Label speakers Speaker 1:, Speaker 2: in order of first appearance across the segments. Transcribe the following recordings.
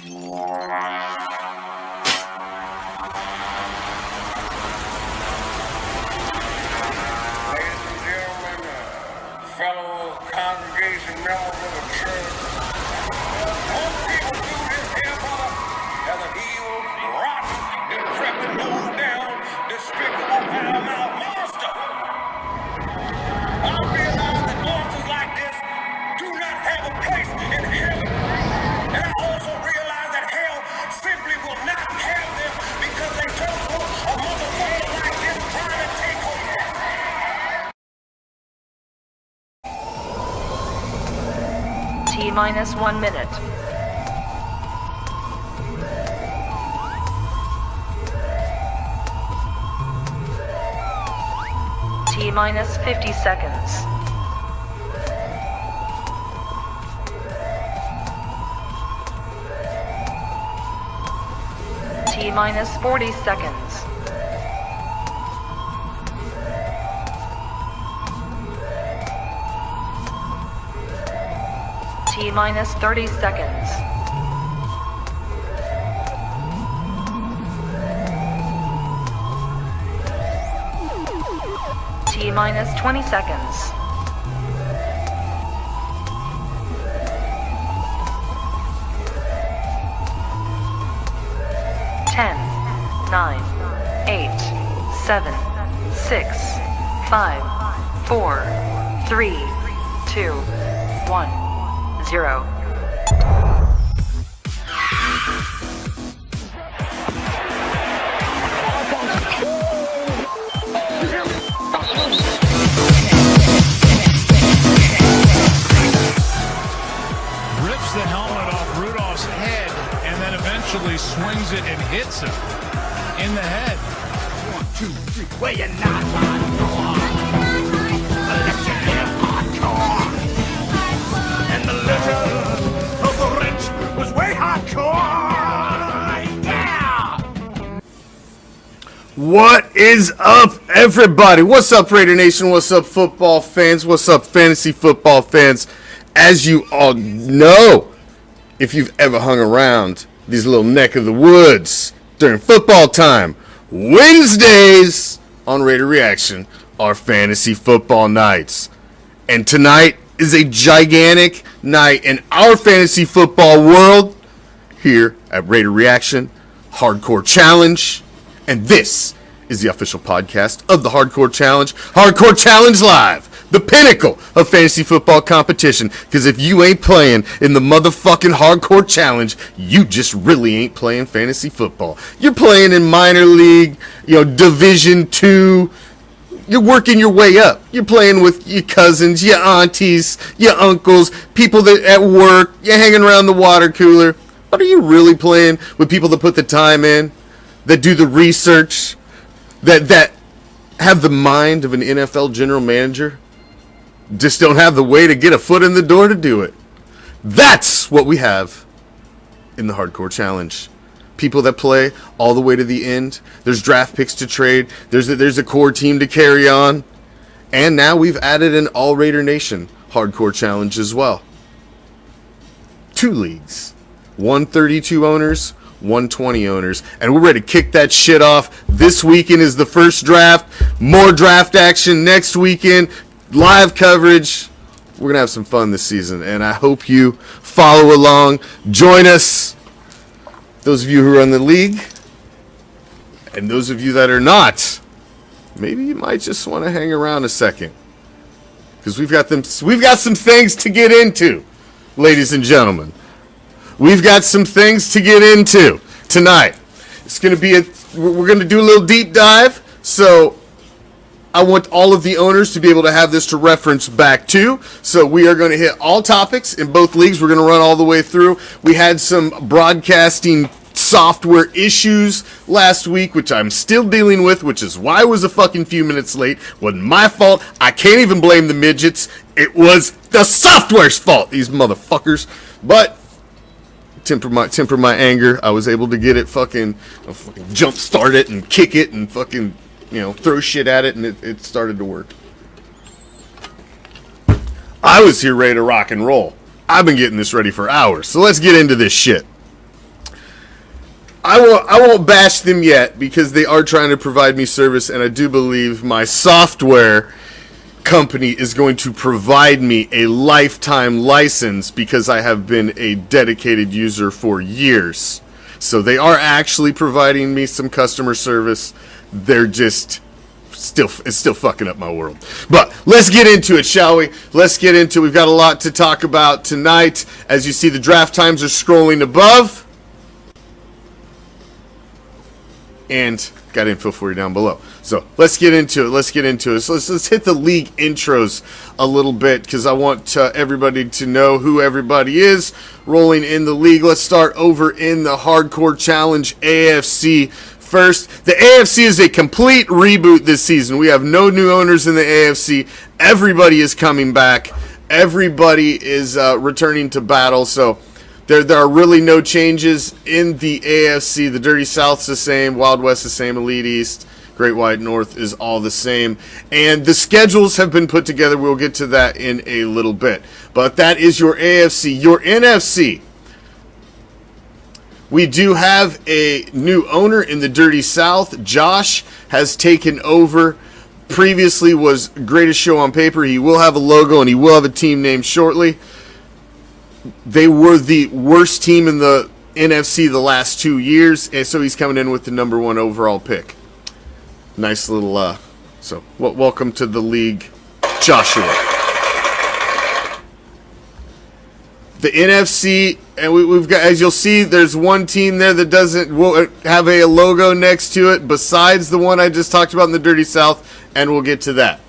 Speaker 1: Fellow congregation members of the church, most people do this here, brother, as an evil, rotten, decrepit, nose down, despicable, foul-mouthed monster. I realize that monsters like this do not have a place in heaven. And I also realize that hell simply will not have them because they don't want a motherfucker like this trying to take over.
Speaker 2: T-minus 1 minute. T-minus 50 seconds. T-minus 40 seconds. T-minus 30 seconds. T-minus 20 seconds. Ten, 9, 8, 7, 6, 5, 4, 3, 2, 1, 0.
Speaker 3: Rips the helmet off Rudolph's head and then eventually swings it and hits him in the head.
Speaker 4: 1, 2, 3, where you not hardcore? Let you live hardcore. And the letter of the rich was way hardcore. Yeah!
Speaker 5: What is up, everybody? What's up, Raider Nation? What's up, football fans? What's up, fantasy football fans? As you all know, if you've ever hung around these little neck of the woods during football time, Wednesdays on Raider Reaction are fantasy football nights. And tonight is a gigantic night in our fantasy football world here at Raider Reaction, Hardcore Challenge. And this is the official podcast of the Hardcore Challenge, Hardcore Challenge Live, the pinnacle of fantasy football competition. Because if you ain't playing in the motherfucking Hardcore Challenge, you just really ain't playing fantasy football. You're playing in minor league, Division 2. You're working your way up. You're playing with your cousins, your aunties, your uncles, people that at work. You're hanging around the water cooler. But are you really playing with people that put the time in, that do the research, that have the mind of an NFL general manager? Just don't have the way to get a foot in the door to do it. That's what we have in the Hardcore Challenge. People that play all the way to the end. There's draft picks to trade. There's a core team to carry on. And now we've added an All Raider Nation Hardcore Challenge as well. 2 leagues. 132 owners, 120 owners. And we're ready to kick that shit off. This weekend is the first draft. More draft action next weekend. Live coverage. We're going to have some fun this season, and I hope you follow along. Join us, those of you who are in the league, and those of you that are not. Maybe you might just want to hang around a second, because we've got some things to get into, ladies and gentlemen. We've got some things to get into tonight. It's going to be we're going to do a little deep dive, so I want all of the owners to be able to have this to reference back to. So we are going to hit all topics in both leagues. We're going to run all the way through. We had some broadcasting software issues last week, which I'm still dealing with, which is why I was a fucking few minutes late. Wasn't my fault. I can't even blame the midgets. It was the software's fault, these motherfuckers. But temper my anger. I was able to get it fucking jump start it and kick it and fucking throw shit at it, and it started to work. I was here ready to rock and roll. I've been getting this ready for hours, so let's get into this shit. I won't bash them yet because they are trying to provide me service, and I do believe my software company is going to provide me a lifetime license because I have been a dedicated user for years. So they are actually providing me some customer service. They're just it's still fucking up my world. But let's get into it, shall we? Let's get into it. We've got a lot to talk about tonight. As you see, the draft times are scrolling above. And got info for you down below. So let's get into it. So let's hit the league intros a little bit because I want everybody to know who everybody is rolling in the league. Let's start over in the Hardcore Challenge AFC first. The AFC is a complete reboot this season. We have no new owners in the AFC. Everybody is coming back. Everybody is returning to battle. So there are really no changes in the AFC. The Dirty South's the same, Wild West the same, Elite East, Great White North is all the same. And the schedules have been put together. We'll get to that in a little bit. But that is your AFC. Your NFC. We do have a new owner in the Dirty South. Josh has taken over. Previously was Greatest Show on Paper. He will have a logo and he will have a team name shortly. They were the worst team in the NFC the last 2 years, and so he's coming in with the number 1 overall pick. Nice little, welcome to the league, Joshua. The NFC, and we've got, as you'll see, there's one team there that won't have a logo next to it besides the one I just talked about in the Dirty South, and we'll get to that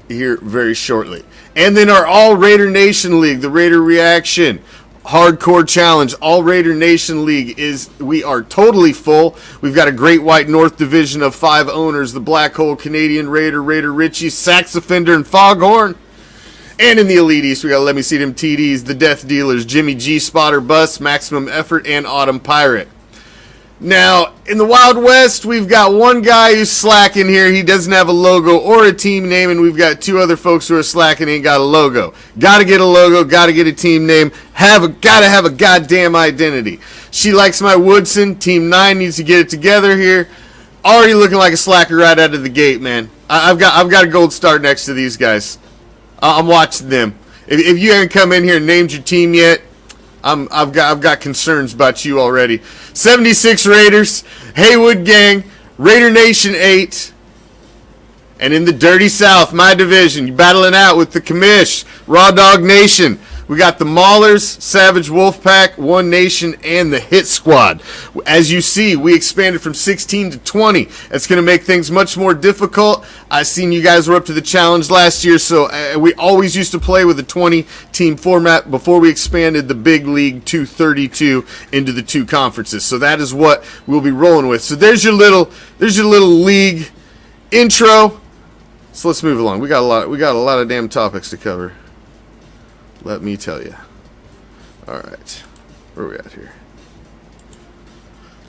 Speaker 5: here very shortly. And then our All Raider Nation League, the Raider Reaction, Hardcore Challenge, All Raider Nation League we are totally full. We've got a Great White North division of 5 owners, the Black Hole, Canadian Raider, Raider Richie, Sax Offender, and Foghorn. And in the Elite East, we got Let Me See Them TDs, the Death Dealers, Jimmy G, Spotter Bus, Maximum Effort, and Autumn Pirate. Now, in the Wild West, we've got one guy who's slacking here. He doesn't have a logo or a team name, and we've got 2 other folks who are slacking and ain't got a logo. Got to get a logo, got to get a team name, got to have a goddamn identity. She Likes My Woodson. Team 9 needs to get it together here. Already looking like a slacker right out of the gate, man. I've got a gold star next to these guys. I'm watching them. If you haven't come in here and named your team yet, I've got concerns about you already. 76 Raiders, Haywood Gang, Raider Nation 8, and in the Dirty South, my division, you're battling out with the Commish, Raw Dog Nation. We got the Maulers, Savage Wolfpack, One Nation, and the Hit Squad. As you see, we expanded from 16 to 20. That's going to make things much more difficult. I seen you guys were up to the challenge last year, so we always used to play with a 20-team format before we expanded the big league to 32 into the 2 conferences. So that is what we'll be rolling with. So there's your little league intro. So let's move along. We got a lot of damn topics to cover. Let me tell you. All right. Where are we at here?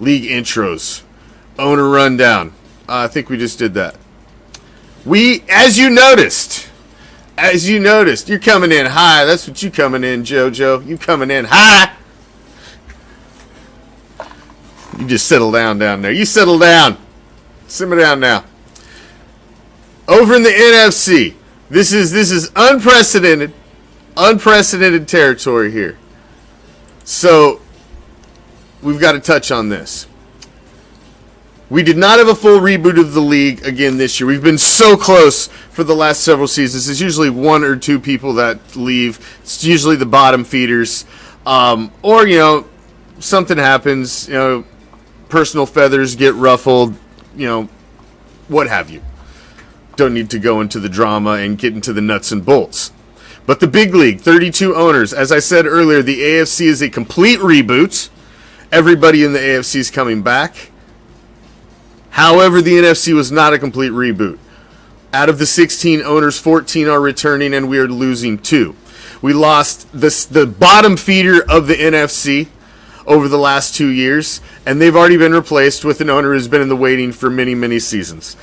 Speaker 5: League intros. Owner rundown. I think we just did that. As you noticed, you're coming in high. That's what you coming in, JoJo. You coming in high. You just settle down there. You settle down. Simmer down now. Over in the NFC, this is unprecedented territory here. So we've got to touch on this. We did not have a full reboot of the league again this year. We've been so close for the last several seasons. It's usually 1 or 2 people that leave. It's usually the bottom feeders. Or, something happens, personal feathers get ruffled, what have you. Don't need to go into the drama and get into the nuts and bolts. But the big league, 32 owners. As I said earlier, the AFC is a complete reboot. Everybody in the AFC is coming back. However, the NFC was not a complete reboot. Out of the 16 owners, 14 are returning, and we are losing 2. We lost the bottom feeder of the NFC over the last 2 years, and they've already been replaced with an owner who's been in the waiting for many, many seasons.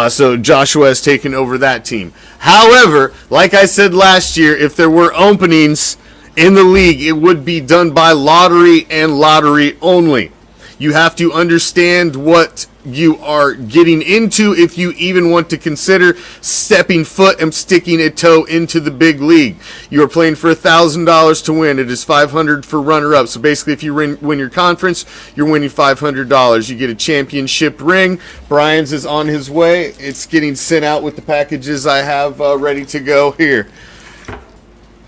Speaker 5: So Joshua has taken over that team. However, like I said last year, if there were openings in the league, it would be done by lottery and lottery only. You have to understand what you are getting into if you even want to consider stepping foot and sticking a toe into the big league. You are playing for $1,000 to win. It is $500 for runner-up. So basically, if you win your conference, you're winning $500. You get a championship ring. Brian's is on his way. It's getting sent out with the packages I have ready to go here.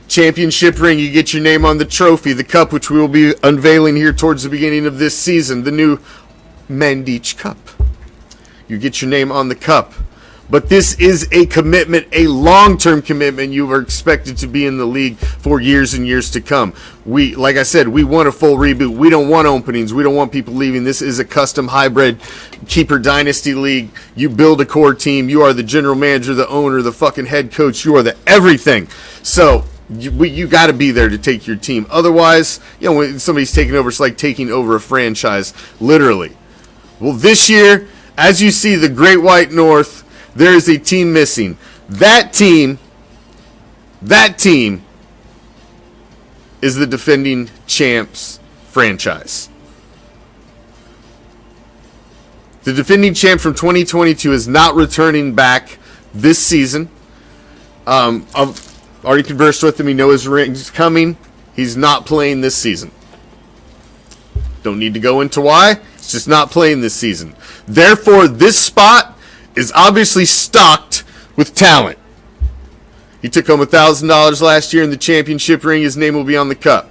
Speaker 5: Championship ring, you get your name on the trophy, the cup, which we will be unveiling here towards the beginning of this season, the new Mandich Cup. You get your name on the cup. But this is a commitment, a long-term commitment. You are expected to be in the league for years and years to come. Like I said, we want a full reboot. We don't want openings. We don't want people leaving. This is a custom hybrid keeper dynasty league. You build a core team. You are the general manager, the owner, the fucking head coach. You are the everything. So you got to be there to take your team. Otherwise, when somebody's taking over, it's like taking over a franchise, literally. Well, this year, as you see, the Great White North, there is a team missing. That team is the defending champs franchise. The defending champ from 2022 is not returning back this season. I've already conversed with him. He knows his ring's coming. He's not playing this season. Don't need to go into why. It's just not playing this season. Therefore, this spot is obviously stocked with talent. He took home $1,000 last year in the championship ring. His name will be on the cup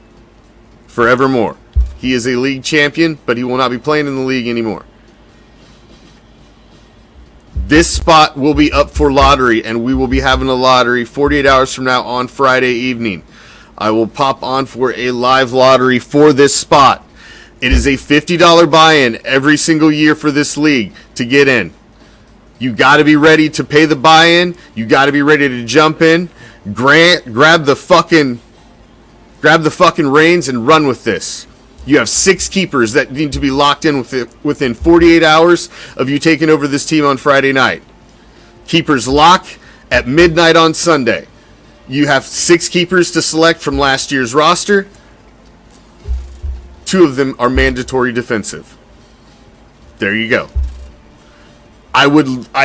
Speaker 5: forevermore. He is a league champion, but he will not be playing in the league anymore. This spot will be up for lottery, and we will be having a lottery 48 hours from now on Friday evening. I will pop on for a live lottery for this spot. It is a $50 buy-in every single year for this league to get in. You got to be ready to pay the buy-in. You got to be ready to jump in. Grab the fucking reins and run with this. You have 6 keepers that need to be locked in within 48 hours of you taking over this team on Friday night. Keepers lock at midnight on Sunday. You have 6 keepers to select from last year's roster. 2 of them are mandatory defensive. There you go. I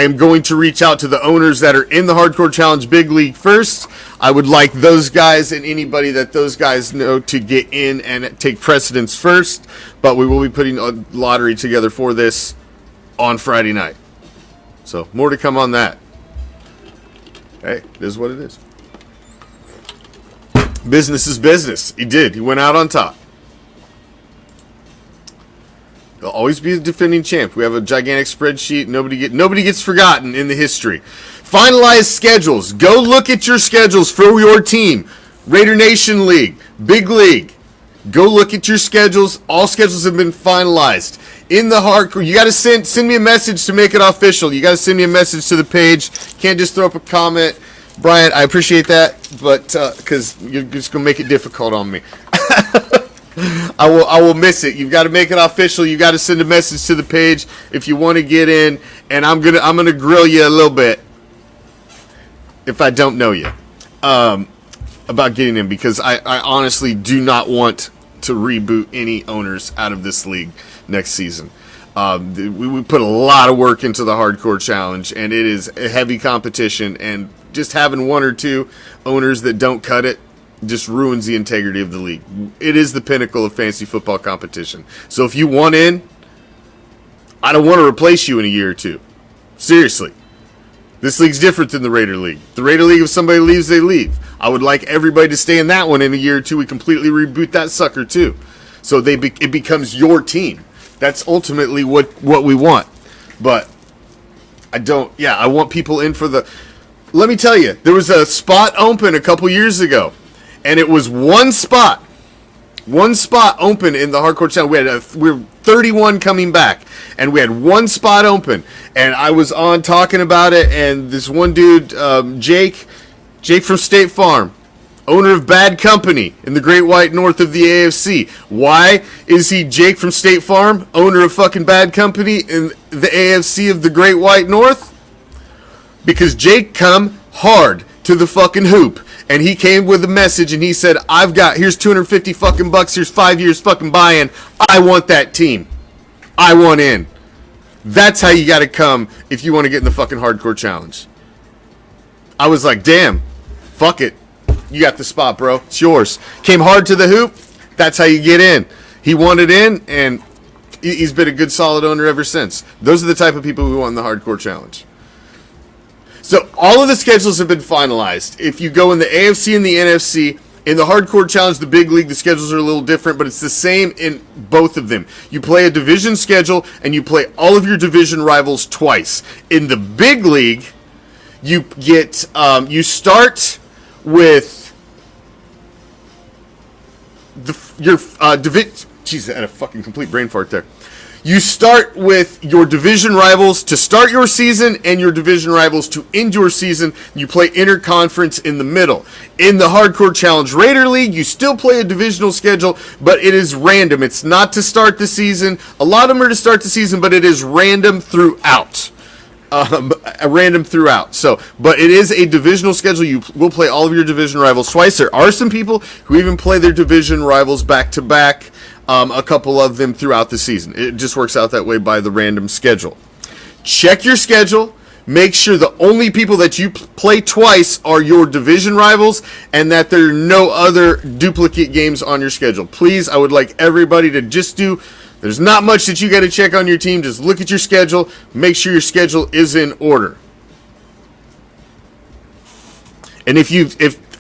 Speaker 5: am going to reach out to the owners that are in the Hardcore Challenge Big League first. I would like those guys and anybody that those guys know to get in and take precedence first. But we will be putting a lottery together for this on Friday night. So more to come on that. Hey, it is what it is. Business is business. He did. He went out on top. He'll always be a defending champ. We have a gigantic spreadsheet. Nobody gets forgotten in the history. Finalized schedules. Go look at your schedules for your team. Raider Nation League, Big League. Go look at your schedules. All schedules have been finalized. In the hardcore, you got to send me a message to make it official. You got to send me a message to the page. Can't just throw up a comment. Brian, I appreciate that, but because you're just gonna make it difficult on me. I will miss it. You've got to make it official. You got to send a message to the page if you want to get in, and I'm gonna grill you a little bit if I don't know you about getting in, because I honestly do not want to reboot any owners out of this league next season. We put a lot of work into the Hardcore Challenge, and it is a heavy competition, and just having 1 or 2 owners that don't cut it just ruins the integrity of the league. It is the pinnacle of fantasy football competition. So if you want in, I don't want to replace you in a year or 2. Seriously. This league's different than the Raider League. The Raider League, if somebody leaves, they leave. I would like everybody to stay in that one in a year or 2. We completely reboot that sucker too. So it becomes your team. That's ultimately what we want. But I want people in for the... Let me tell you, there was a spot open a couple years ago. And it was one spot open in the Hardcore Challenge. We were 31 coming back, and we had one spot open. And I was on talking about it, and this one dude, Jake from State Farm, owner of Bad Company in the Great White North of the AFC. Why is he Jake from State Farm, owner of fucking Bad Company in the AFC of the Great White North? Because Jake come hard to the fucking hoop. And he came with a message, and he said, here's $250 fucking bucks, here's 5 years fucking buy-in. I want that team. I want in. That's how you got to come if you want to get in the fucking hardcore challenge. I was like, damn, fuck it. You got the spot, bro. It's yours. Came hard to the hoop. That's how you get in. He wanted in, and he's been a good, solid owner ever since. Those are the type of people we want in the hardcore challenge. So all of the schedules have been finalized. If you go in the AFC and the NFC, in the hardcore challenge, the big league, the schedules are a little different, but it's the same in both of them. You play a division schedule, and you play all of your division rivals twice. In the big league, you get you start with your division. Jeez, I had a fucking complete brain fart there. You start with your division rivals to start your season and your division rivals to end your season. You play interconference in the middle. In the Hardcore Challenge Raider League, you still play a divisional schedule, but it is random. It's not to start the season. A lot of them are to start the season, but it is random throughout. Random throughout. So, but it is a divisional schedule. You will play all of your division rivals twice. There are some people who even play their division rivals back to back. A couple of them throughout the season. It just works out that way by the random schedule. Check your schedule. Make sure the only people that you play twice are your division rivals and that there are no other duplicate games on your schedule. Please, I would like everybody to just do, there's not much that you got to check on your team. Just look at your schedule. Make sure your schedule is in order. And if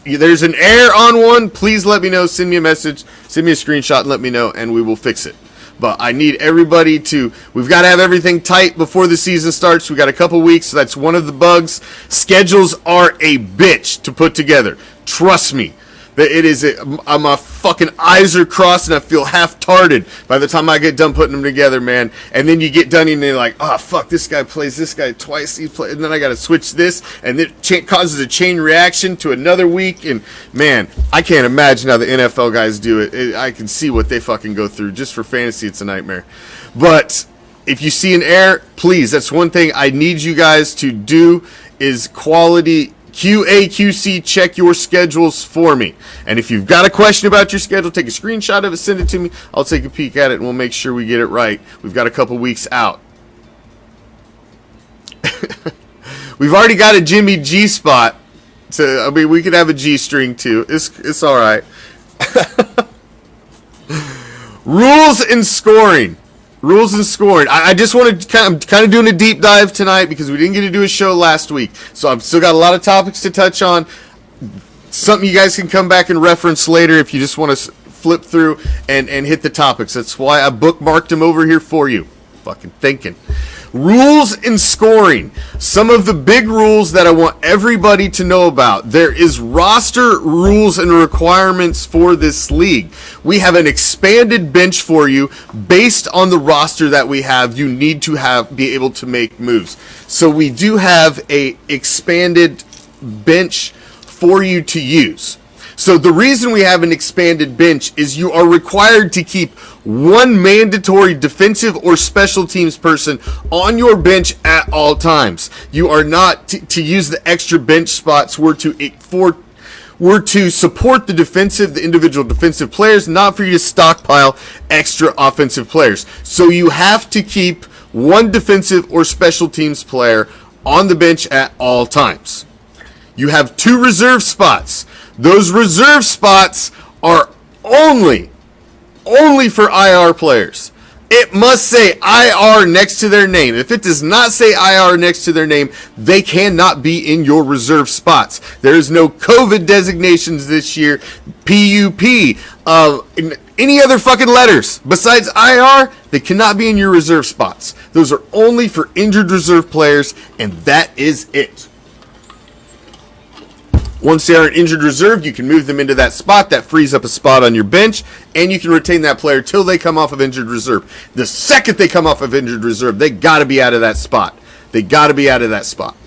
Speaker 5: there's an error on one, please let me know. Send me a message, send me a screenshot, and let me know, and we will fix it. But I need everybody we've got to have everything tight before the season starts. We got a couple weeks, so that's one of the bugs. Schedules are a bitch to put together. Trust me. It is. My fucking eyes are crossed and I feel half-tarded by the time I get done putting them together, man. And then you get done and you're like, oh, fuck, this guy plays this guy twice. And then I got to switch this. And it causes a chain reaction to another week. And, man, I can't imagine how the NFL guys do it. I can see what they fucking go through. Just for fantasy, it's a nightmare. But if you see an error, please, that's one thing I need you guys to do is quality QAQC, check your schedules for me. And if you've got a question about your schedule, take a screenshot of it, send it to me. I'll take a peek at it, and we'll make sure we get it right. We've got a couple weeks out. We've already got a Jimmy G spot. So, I mean, we could have a G string, too. It's all right. Rules and scoring. Rules and scoring. I just want to I'm kind of doing a deep dive tonight because we didn't get to do a show last week. So I've still got a lot of topics to touch on. Something you guys can come back and reference later if you just want to flip through and hit the topics. That's why I bookmarked them over here for you. Fucking thinking. Rules and scoring. Some of the big rules that I want everybody to know about. There is roster rules and requirements for this league. We have an expanded bench for you based on the roster that we have. You need to be able to make moves. So we do have a expanded bench for you to use. So the reason we have an expanded bench is you are required to keep one mandatory defensive or special teams person on your bench at all times. You are not to use the extra bench spots were to support the individual defensive players, not for you to stockpile extra offensive players. So you have to keep one defensive or special teams player on the bench at all times. You have 2 reserve spots. Those reserve spots are only for IR players. It must say IR next to their name. If it does not say IR next to their name, they cannot be in your reserve spots. There is no COVID designations this year, PUP, any other fucking letters besides IR, they cannot be in your reserve spots. Those are only for injured reserve players, and that is it. Once they are an injured reserve, you can move them into that spot. That frees up a spot on your bench, and you can retain that player till they come off of injured reserve. The second they come off of injured reserve, they got to be out of that spot. They got to be out of that spot.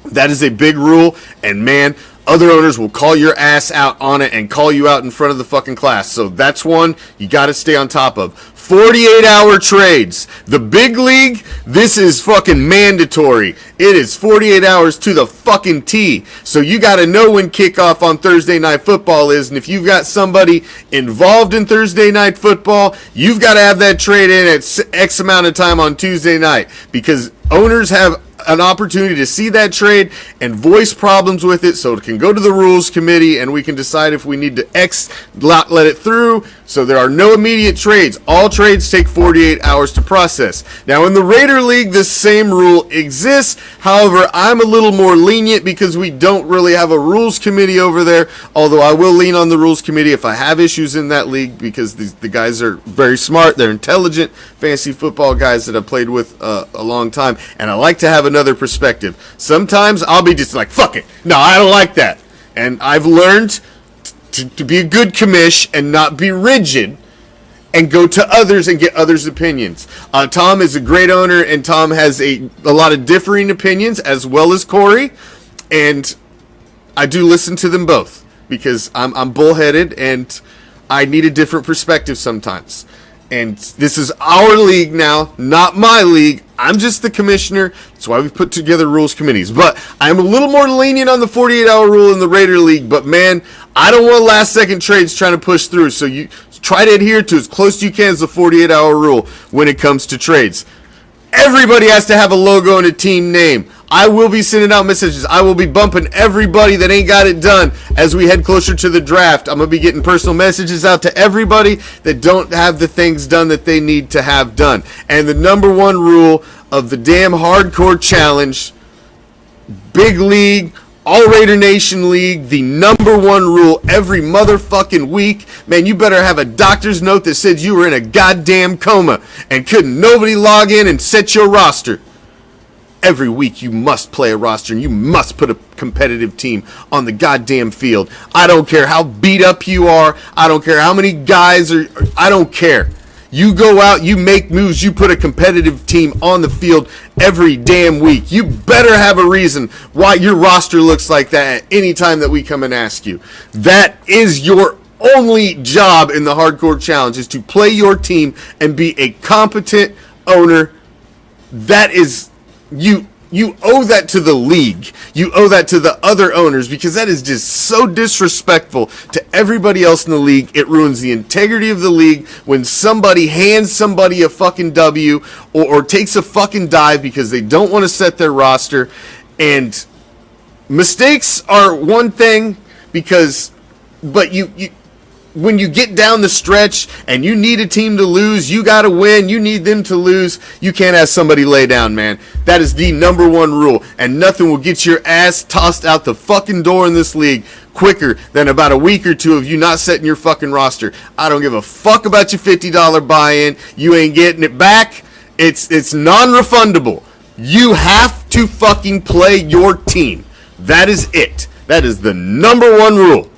Speaker 5: That is a big rule, and man, other owners will call your ass out on it and call you out in front of the fucking class. So that's one you got to stay on top of. 48-hour trades. The big league, this is fucking mandatory. It is 48 hours to the fucking T. So you got to know when kickoff on Thursday Night Football is. And if you've got somebody involved in Thursday Night Football, you've got to have that trade in at X amount of time on Tuesday night. Because owners have an opportunity to see that trade and voice problems with it, so it can go to the rules committee and we can decide if we need to let it through. So there are no immediate trades. All trades take 48 hours to process. Now in the Raider League, this same rule exists. However, I'm a little more lenient because we don't really have a rules committee over there, although I will lean on the rules committee if I have issues in that league, because the guys are very smart, they're intelligent, fantasy football guys that I've played with a long time, and I like to have another perspective. Sometimes I'll be just like, fuck it, no, I don't like that. And I've learned to be a good commish and not be rigid and go to others and get others' opinions. Tom is a great owner, and Tom has a lot of differing opinions, as well as Corey, and I do listen to them both because I'm bullheaded and I need a different perspective sometimes. And this is our league now, not my league. I'm just the commissioner. That's why we put together rules committees. But I'm a little more lenient on the 48-hour rule in the Raider League. But, man, I don't want last-second trades trying to push through. So you try to adhere to as close as you can as the 48-hour rule when it comes to trades. Everybody has to have a logo and a team name. I will be sending out messages. I will be bumping everybody that ain't got it done as we head closer to the draft. I'm going to be getting personal messages out to everybody that don't have the things done that they need to have done. And the number one rule of the damn hardcore challenge, big league, all Raider Nation League, the number one rule every motherfucking week. Man, you better have a doctor's note that says you were in a goddamn coma and couldn't nobody log in and set your roster. Every week you must play a roster and you must put a competitive team on the goddamn field. I don't care how beat up you are. I don't care how many guys are. I don't care. You go out, you make moves, you put a competitive team on the field every damn week. You better have a reason why your roster looks like that at any time that we come and ask you. That is your only job in the Hardcore Challenge, is to play your team and be a competent owner. That is, you owe that to the league. You owe that to the other owners, because that is just so disrespectful to everybody else in the league. It ruins the integrity of the league when somebody hands somebody a fucking W or takes a fucking dive because they don't want to set their roster. And mistakes are one thing, but when you get down the stretch and you need a team to lose, you got to win, you need them to lose, you can't have somebody lay down, man. That is the number one rule, and nothing will get your ass tossed out the fucking door in this league quicker than about a week or two of you not setting your fucking roster. I don't give a fuck about your $50 buy-in. You ain't getting it back. It's non-refundable. You have to fucking play your team. That is it. That is the number one rule.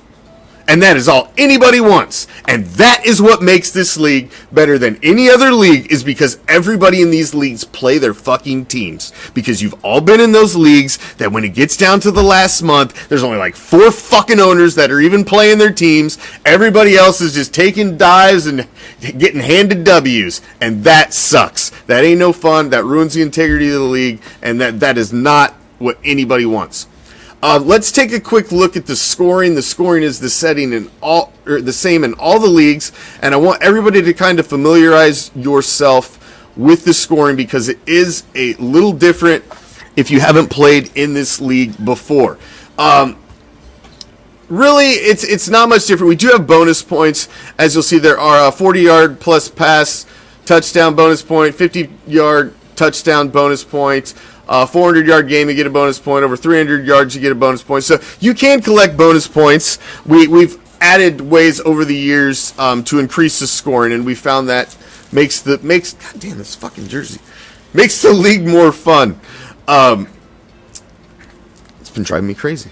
Speaker 5: And that is all anybody wants. And that is what makes this league better than any other league, is because everybody in these leagues play their fucking teams. Because you've all been in those leagues that when it gets down to the last month, there's only like 4 fucking owners that are even playing their teams. Everybody else is just taking dives and getting handed W's. And that sucks. That ain't no fun. That ruins the integrity of the league. And that is not what anybody wants. Let's take a quick look at the scoring. The scoring is the same in all the leagues, and I want everybody to kind of familiarize yourself with the scoring, because it is a little different if you haven't played in this league before. Really, it's not much different. We do have bonus points. As you'll see, there are a 40-yard plus pass touchdown bonus point, 50-yard touchdown bonus point, 400-yard game, you get a bonus point. Over 300 yards, you get a bonus point. So you can collect bonus points. We've added ways over the years to increase the scoring, and we found that makes God damn, this fucking jersey makes the league more fun. It's been driving me crazy.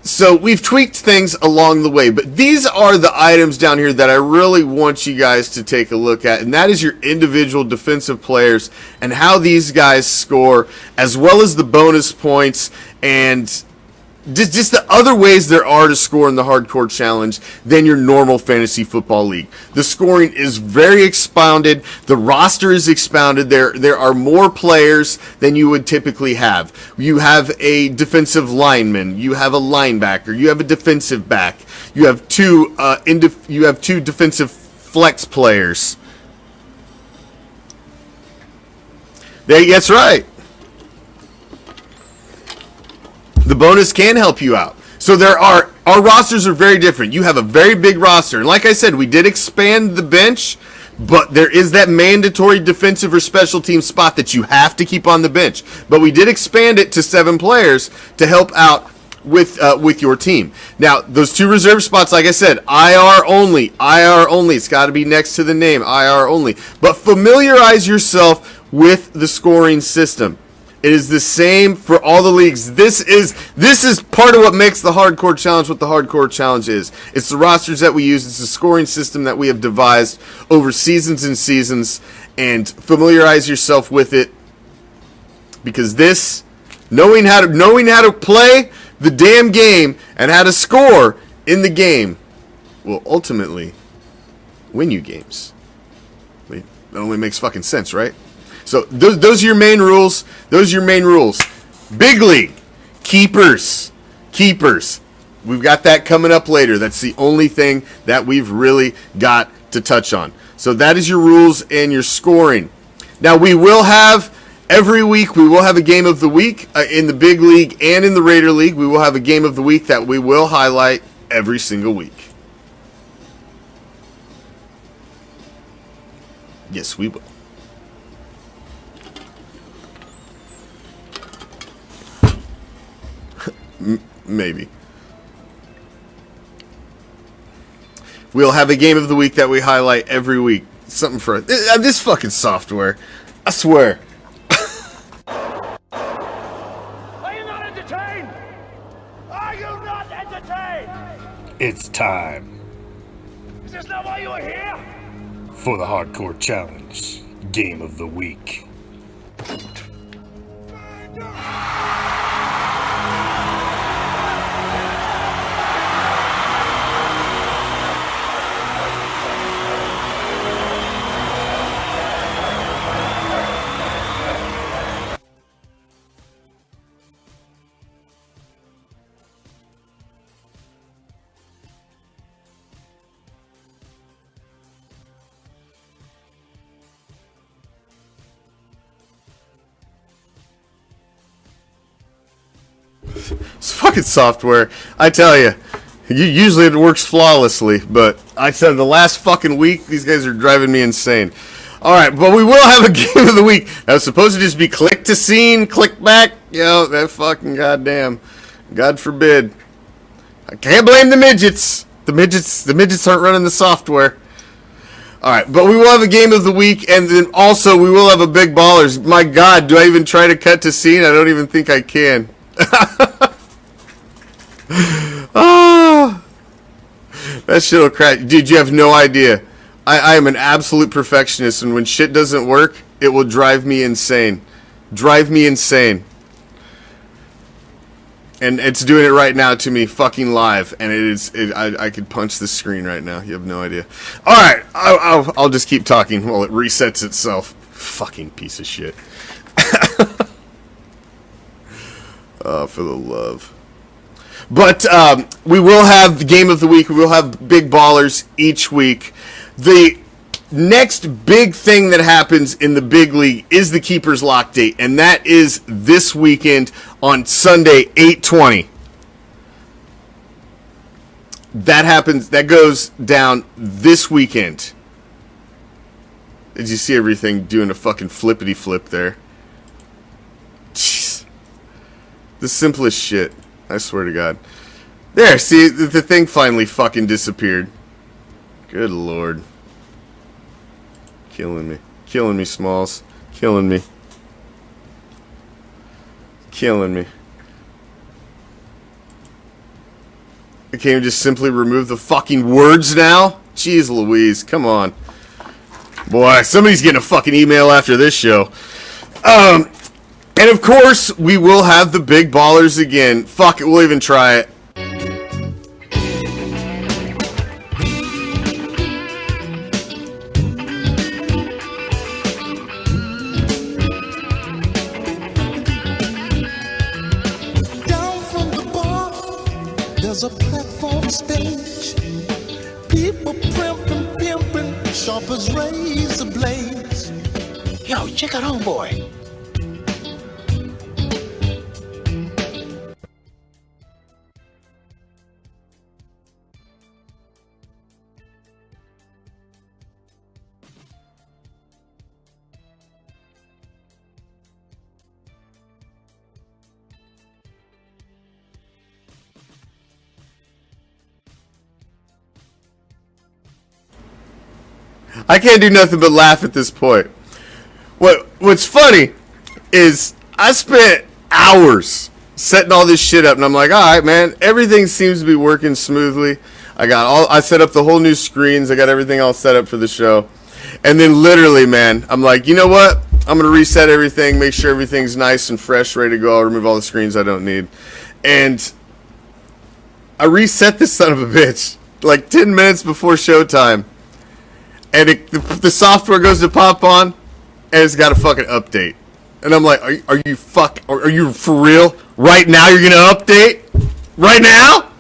Speaker 5: So we've tweaked things along the way, but these are the items down here that I really want you guys to take a look at, and that is your individual defensive players and how these guys score, as well as the bonus points and just the other ways there are to score in the hardcore challenge than your normal fantasy football league. The scoring is very expounded. The roster is expounded. There are more players than you would typically have. You have a defensive lineman. You have a linebacker. You have a defensive back. You have two defensive flex players. That's right. The bonus can help you out. So our rosters are very different. You have a very big roster. And like I said, we did expand the bench, but there is that mandatory defensive or special team spot that you have to keep on the bench. But we did expand it to 7 players to help out with your team. Now, those 2 reserve spots, like I said, IR only. IR only. It's got to be next to the name, IR only. But familiarize yourself with the scoring system. It is the same for all the leagues. This is part of what makes the hardcore challenge what the hardcore challenge is. It's the rosters that we use. It's the scoring system that we have devised over seasons and seasons. And familiarize yourself with it, because this, knowing how to play the damn game and how to score in the game, will ultimately win you games. That only makes fucking sense, right? So those are your main rules. Those are your main rules. Big league, keepers. We've got that coming up later. That's the only thing that we've really got to touch on. So that is your rules and your scoring. Now we will have, every week we will have a game of the week in the big league and in the Raider League. We will have a game of the week that we will highlight every single week. Yes, we will. Maybe. We'll have a game of the week that we highlight every week. Something for this fucking software. I swear.
Speaker 4: Are you not entertained? Are you not entertained?
Speaker 6: It's time
Speaker 4: Is this not why you are here?
Speaker 6: for the Hardcore Challenge Game of the Week.
Speaker 5: It's fucking software. I tell you, usually it works flawlessly, but I said the last fucking week, these guys are driving me insane. All right, but we will have a game of the week. That was supposed to just be click to scene, click back. Yo, that fucking goddamn, God forbid. I can't blame the midgets. The midgets aren't running the software. All right, but we will have a game of the week, and then also we will have a big ballers. My God, do I even try to cut to scene? I don't even think I can. Oh, that shit'll crack. Dude, you have no idea. I am an absolute perfectionist, and when shit doesn't work, it will drive me insane. Drive me insane. And it's doing it right now to me, fucking live. And I could punch the screen right now. You have no idea. All right, I'll just keep talking while it resets itself. Fucking piece of shit. Oh, for the love. But we will have the game of the week. We will have big ballers each week. The next big thing that happens in the big league is the Keepers Lock date, and that is this weekend on Sunday, 8/20. That happens. That goes down this weekend. Did you see everything doing a fucking flippity flip there? Jeez. The simplest shit. I swear to God. There, see, the thing finally fucking disappeared. Good Lord. Killing me. Killing me, Smalls. Killing me. Killing me. Can't you just simply remove the fucking words now? Jeez Louise, come on. Boy, somebody's getting a fucking email after this show. And of course, we will have the big ballers again. Fuck it, we'll even try it.
Speaker 7: Down from the bar, there's a platform stage. People primping, pimping, sharp as razor blades.
Speaker 4: Yo, check out homeboy.
Speaker 5: I can't do nothing but laugh at this point. What's funny is I spent hours setting all this shit up, and I'm like, all right, man, everything seems to be working smoothly. I set up the whole new screens. I got everything all set up for the show. And then literally, man, I'm like, you know what? I'm going to reset everything, make sure everything's nice and fresh, ready to go. I'll remove all the screens I don't need. And I reset this son of a bitch like 10 minutes before showtime. And the software goes to pop on, and it's got a fucking update. And I'm like, are you for real? Right now you're going to update? Right now?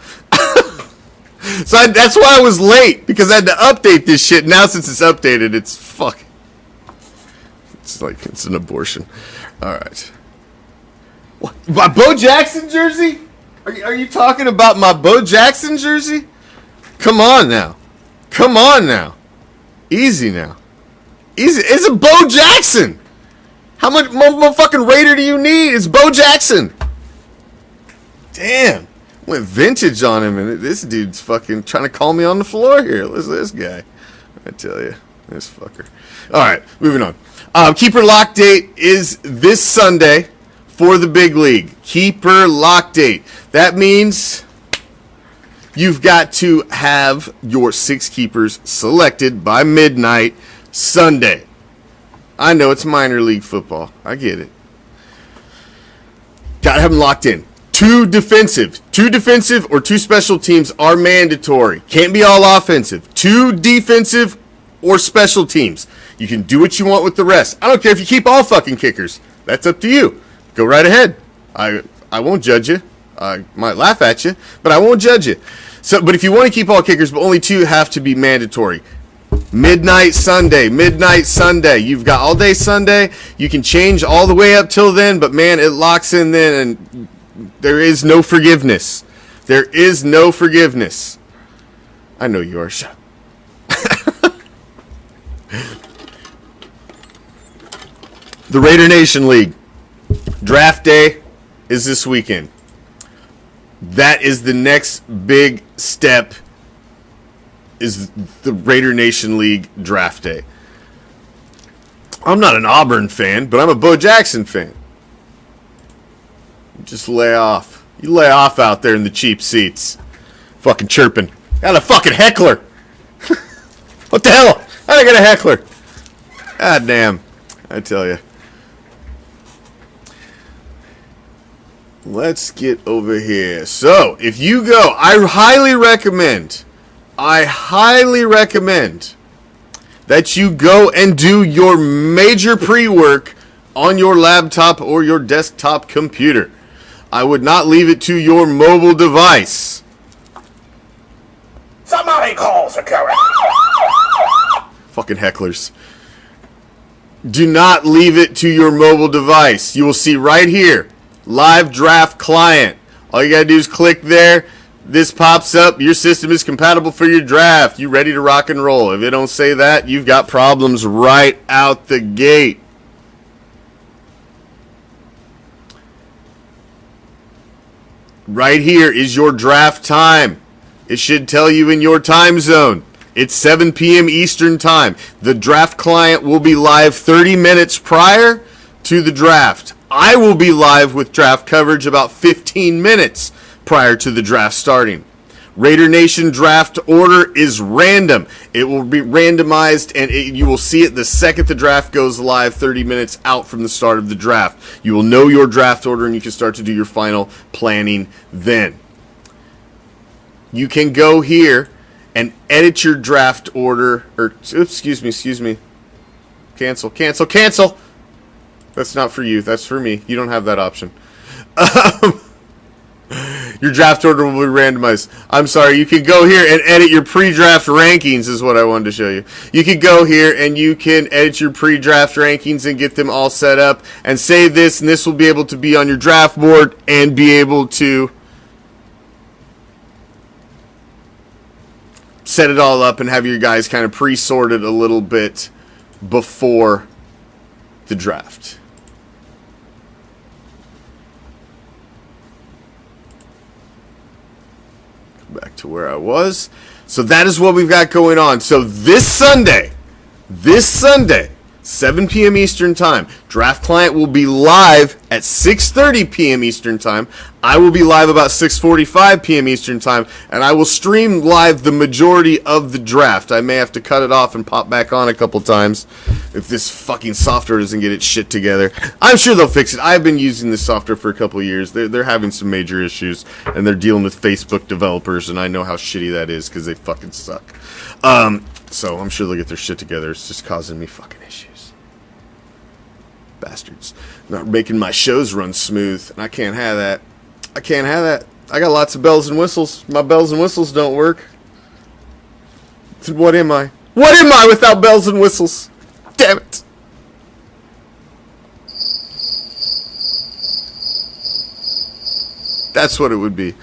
Speaker 5: So that's why I was late, because I had to update this shit. Now since it's updated, it's fucking... It's like, it's an abortion. All right. What? My Bo Jackson jersey? Are you talking about my Bo Jackson jersey? Come on now. Come on now. Easy now. Easy. It's a Bo Jackson. How much more fucking Raider do you need? It's Bo Jackson. Damn. Went vintage on him, and this dude's fucking trying to call me on the floor here. Listen to this guy. I tell you. This fucker. All right. Moving on. Keeper lock date is this Sunday for the big league. Keeper lock date. That means you've got to have your 6 keepers selected by midnight Sunday. I know it's minor league football. I get it. Got to have them locked in. 2 defensive or 2 special teams are mandatory. Can't be all offensive. 2 defensive or special teams. You can do what you want with the rest. I don't care if you keep all fucking kickers. That's up to you. Go right ahead. I won't judge you. I might laugh at you, but I won't judge you. But if you want to keep all kickers, but only 2 have to be mandatory. Midnight Sunday. You've got all day Sunday. You can change all the way up till then, but man, it locks in then, and there is no forgiveness. There is no forgiveness. I know you are. Shut up. The Raider Nation League. Draft day is this weekend. That is the next big step, is the Raider Nation League draft day. I'm not an Auburn fan, but I'm a Bo Jackson fan. Just lay off. You lay off out there in the cheap seats. Fucking chirping. Got a fucking heckler. What the hell? How did I get a heckler? God damn. I tell you. Let's get over here. So, if you go, I highly recommend that you go and do your major pre-work on your laptop or your desktop computer. I would not leave it to your mobile device.
Speaker 4: Somebody call security.
Speaker 5: Fucking hecklers. Do not leave it to your mobile device. You will see right here, live draft client. All you gotta do is click there. This pops up. Your system is compatible for your draft. You ready to rock and roll. If it don't say that, you've got problems right out the gate. Right here is your draft time. It should tell you in your time zone. It's 7 p.m. Eastern time. The draft client will be live 30 minutes prior to the draft. I will be live with draft coverage about 15 minutes prior to the draft starting. Raider Nation draft order is random. It will be randomized, and you will see it the second the draft goes live, 30 minutes out from the start of the draft. You will know your draft order, and you can start to do your final planning then. You can go here and edit your draft order, or excuse me. Cancel. That's not for you. That's for me. You don't have that option. Your draft order will be randomized. I'm sorry. You can go here and edit your pre-draft rankings is what I wanted to show you. You can go here and you can edit your pre-draft rankings and get them all set up and save this, and this will be able to be on your draft board and be able to set it all up and have your guys kind of pre-sorted a little bit before the draft. Back to where I was. So that is what we've got going on. So this Sunday, 7 p.m. Eastern Time, Draft Client will be live at 6:30 p.m. Eastern Time. I will be live about 6:45 p.m. Eastern Time, and I will stream live the majority of the draft. I may have to cut it off and pop back on a couple times if this fucking software doesn't get its shit together. I'm sure they'll fix it. I've been using this software for a couple of years. They're having some major issues, and they're dealing with Facebook developers, and I know how shitty that is because they fucking suck. So I'm sure they'll get their shit together. It's just causing me fucking issues. Bastards. Not making my shows run smooth, and I can't have that. I got lots of bells and whistles. My bells and whistles don't work. What am I? What am I without bells and whistles? Damn it. That's what it would be.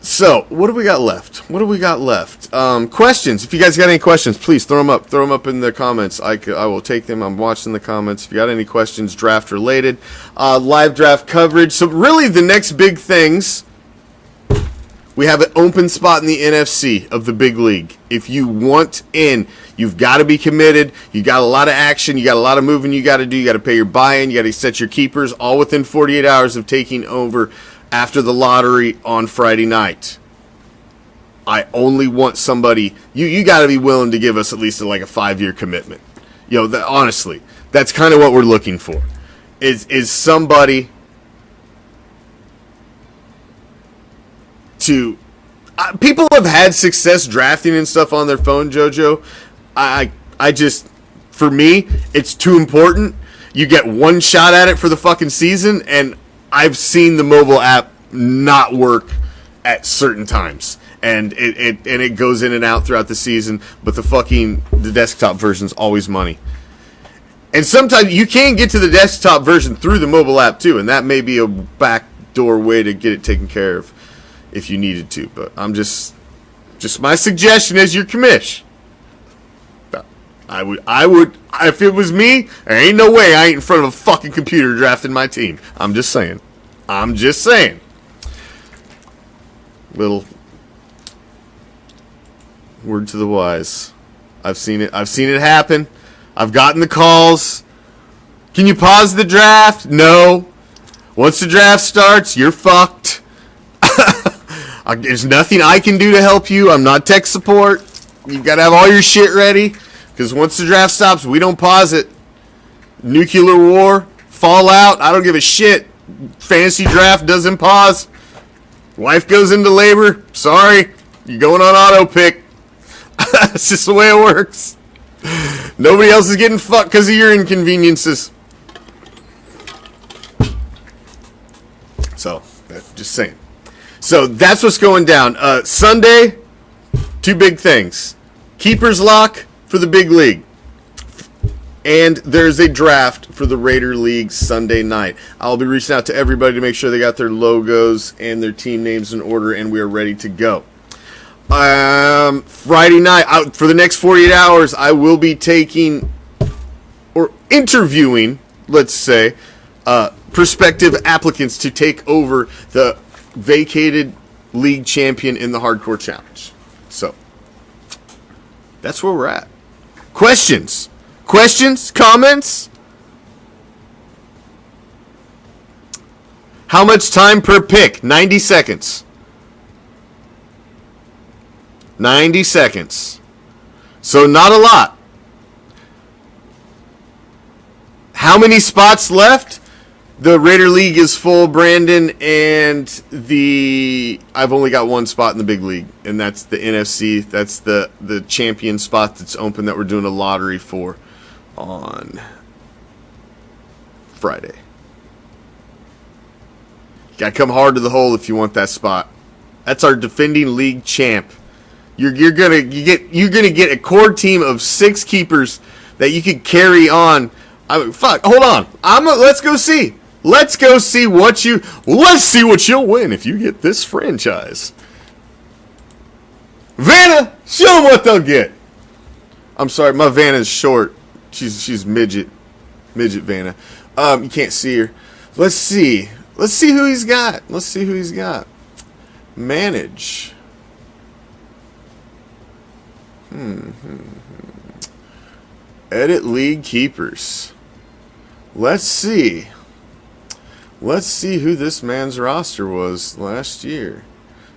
Speaker 5: So, what do we got left? Questions. If you guys got any questions, please throw them up. Throw them up in the comments. I will take them. I'm watching the comments. If you got any questions, draft related, live draft coverage. So, really, the next big things, we have an open spot in the NFC of the big league. If you want in, you've got to be committed. You got a lot of action. You got a lot of moving you got to do. You got to pay your buy-in. You got to set your keepers all within 48 hours of taking over after the lottery on Friday night. I only want somebody, you got to be willing to give us at least like a 5-year commitment. Honestly, that's kind of what we're looking for. Is somebody to, people have had success drafting and stuff on their phone, JoJo. I just, for me, it's too important. You get one shot at it for the fucking season, and I've seen the mobile app not work at certain times, and it goes in and out throughout the season. But the desktop version's always money. And sometimes you can get to the desktop version through the mobile app too, and that may be a backdoor way to get it taken care of if you needed to. But I'm just my suggestion is your commish. I would, if it was me, there ain't no way I ain't in front of a fucking computer drafting my team. I'm just saying. Little word to the wise. I've seen it happen. I've gotten the calls. Can you pause the draft? No. Once the draft starts, you're fucked. There's nothing I can do to help you. I'm not tech support. You've got to have all your shit ready. Because once the draft stops, we don't pause it. Nuclear war, fallout, I don't give a shit. Fantasy draft doesn't pause. Wife goes into labor. Sorry, you're going on auto pick. That's just the way it works. Nobody else is getting fucked because of your inconveniences. So, just saying. So, that's what's going down. Sunday, 2 big things. Keepers lock for the big league. And there's a draft for the Raider League Sunday night. I'll be reaching out to everybody to make sure they got their logos and their team names in order, and we are ready to go. Friday night, for the next 48 hours, I will be taking or interviewing, let's say, prospective applicants to take over the vacated league champion in the Hardcore Challenge. So, that's where we're at. Questions? Comments? How much time per pick? 90 seconds. 90 seconds. So not a lot. How many spots left? The Raider League is full, Brandon, and I've only got one spot in the big league, and that's the NFC. That's the champion spot that's open that we're doing a lottery for on Friday. You gotta come hard to the hole if you want that spot. That's our defending league champ. You're gonna get a core team of 6 keepers that you could carry on. Hold on. Let's go see. Let's see what you'll win if you get this franchise. Vanna, show them what they'll get. I'm sorry, my Vanna's short. She's midget Vanna. You can't see her. Let's see who he's got. Manage. Edit league keepers. Let's see who this man's roster was last year.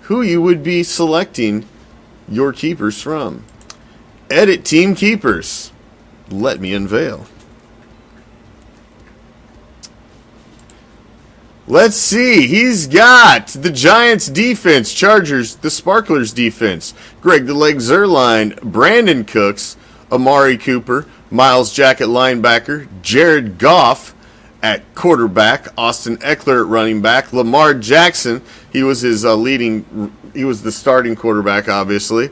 Speaker 5: Who you would be selecting your keepers from. Edit team keepers. Let me unveil. Let's see. He's got the Giants defense, Chargers, the Sparklers defense, Greg the Leg Zerline, Brandon Cooks, Amari Cooper, Miles Jack at linebacker, Jared Goff at quarterback, Austin Eckler at running back, Lamar Jackson, he was the starting quarterback, obviously,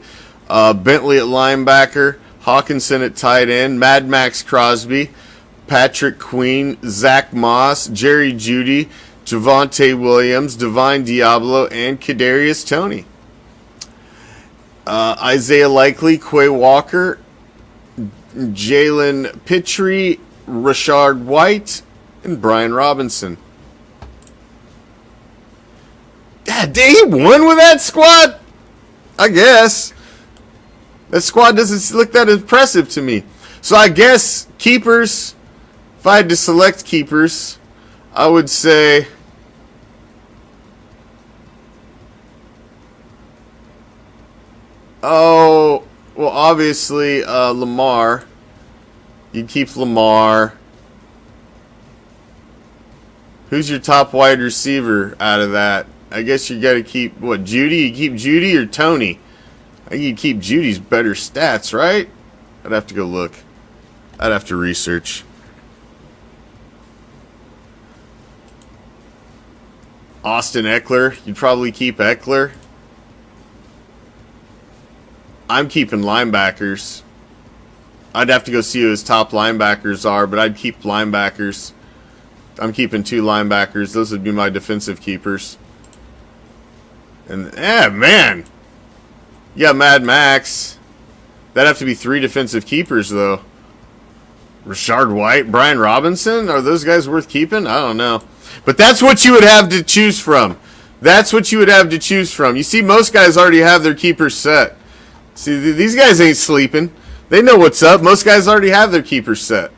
Speaker 5: Bentley at linebacker, Hawkinson at tight end, Mad Max Crosby, Patrick Queen, Zach Moss, Jerry Jeudy, Javonte Williams, Divine Diablo, and Kadarius Toney. Isaiah Likely, Quay Walker, Jalen Pitre, Rashard White, and Brian Robinson. God, did he won with that squad? I guess. That squad doesn't look that impressive to me. So I guess keepers, if I had to select keepers, I would say obviously Lamar. You keep Lamar. Who's your top wide receiver out of that? I guess you got to keep, Jeudy? You keep Jeudy or Toney? I think you keep Judy's better stats, right? I'd have to go look. I'd have to research. Austin Eckler. You'd probably keep Eckler. I'm keeping linebackers. I'd have to go see who his top linebackers are, but I'd keep linebackers. I'm keeping 2 linebackers. Those would be my defensive keepers. And, man. You got Mad Max. That'd have to be 3 defensive keepers, though. Rashard White, Brian Robinson? Are those guys worth keeping? I don't know. But that's what you would have to choose from. You see, most guys already have their keepers set. See, these guys ain't sleeping. They know what's up. Most guys already have their keepers set.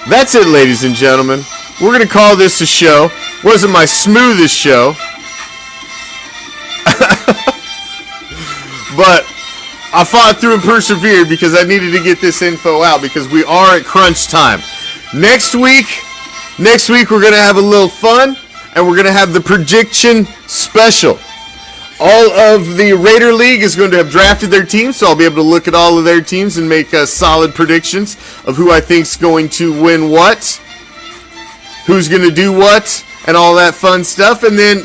Speaker 5: That's it, ladies and gentlemen. We're going to call this a show. Wasn't my smoothest show. But I fought through and persevered because I needed to get this info out because we are at crunch time. Next week we're going to have a little fun and we're going to have the prediction special. All of the Raider League is going to have drafted their teams, so I'll be able to look at all of their teams and make solid predictions of who I think's going to win what, who's going to do what, and all that fun stuff. And then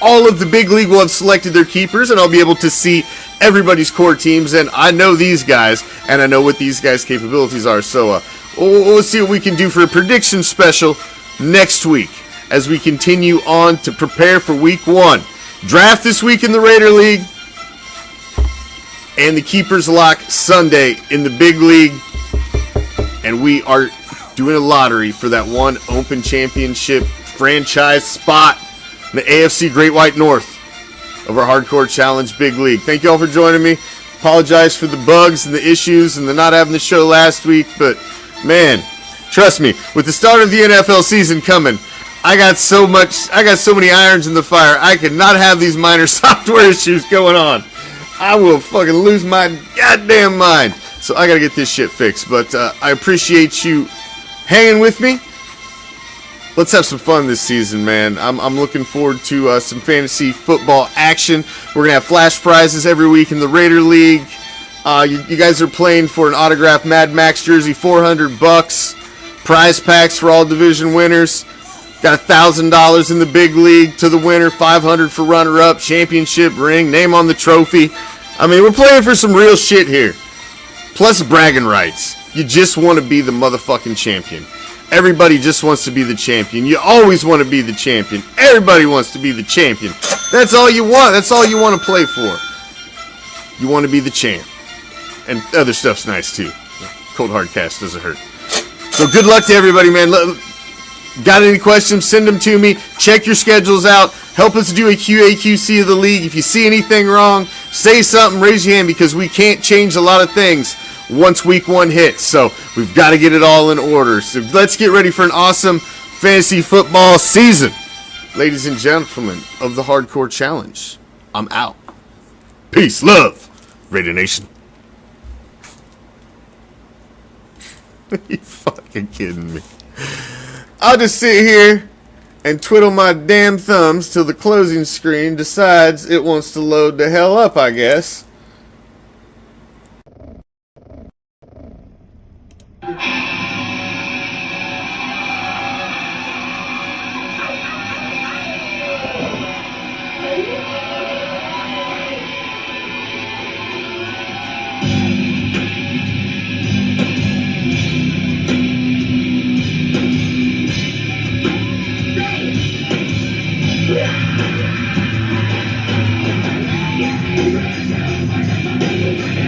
Speaker 5: all of the big league will have selected their keepers, and I'll be able to see everybody's core teams. And I know these guys, and I know what these guys' capabilities are. So we'll see what we can do for a prediction special next week as we continue on to prepare for week 1. Draft this week in the Raider League, and the Keepers Lock Sunday in the Big League. And we are doing a lottery for that one Open Championship franchise spot in the AFC Great White North of our Hardcore Challenge Big League. Thank you all for joining me. Apologize for the bugs and the issues and the not having the show last week, but Man, trust me, with the start of the NFL season coming, I got so many irons in the fire. I could not have these minor software issues going on. I will fucking lose my goddamn mind. So I gotta get this shit fixed. But I appreciate you hanging with me. Let's have some fun this season, man. I'm looking forward to some fantasy football action. We're gonna have flash prizes every week in the Raider League. You guys are playing for an autographed Mad Max jersey, $400. Prize packs for all division winners. Got $1,000 in the big league to the winner, $500 for runner-up, championship ring, name on the trophy. I mean, we're playing for some real shit here. Plus bragging rights. You just want to be the motherfucking champion. Everybody just wants to be the champion. You always want to be the champion. Everybody wants to be the champion. That's all you want. That's all you want to play for. You want to be the champ. And other stuff's nice too. Cold hard cash doesn't hurt. So good luck to everybody, man. Got any questions? Send them to me. Check your schedules out. Help us do a QA/QC of the league. If you see anything wrong, say something, raise your hand, because we can't change a lot of things once week 1 hits. So we've got to get it all in order. So let's get ready for an awesome fantasy football season. Ladies and gentlemen of the Hardcore Challenge, I'm out. Peace, love, Raider Nation. You fucking kidding me? I'll just sit here and twiddle my damn thumbs till the closing screen decides it wants to load the hell up, I guess.
Speaker 8: Yeah.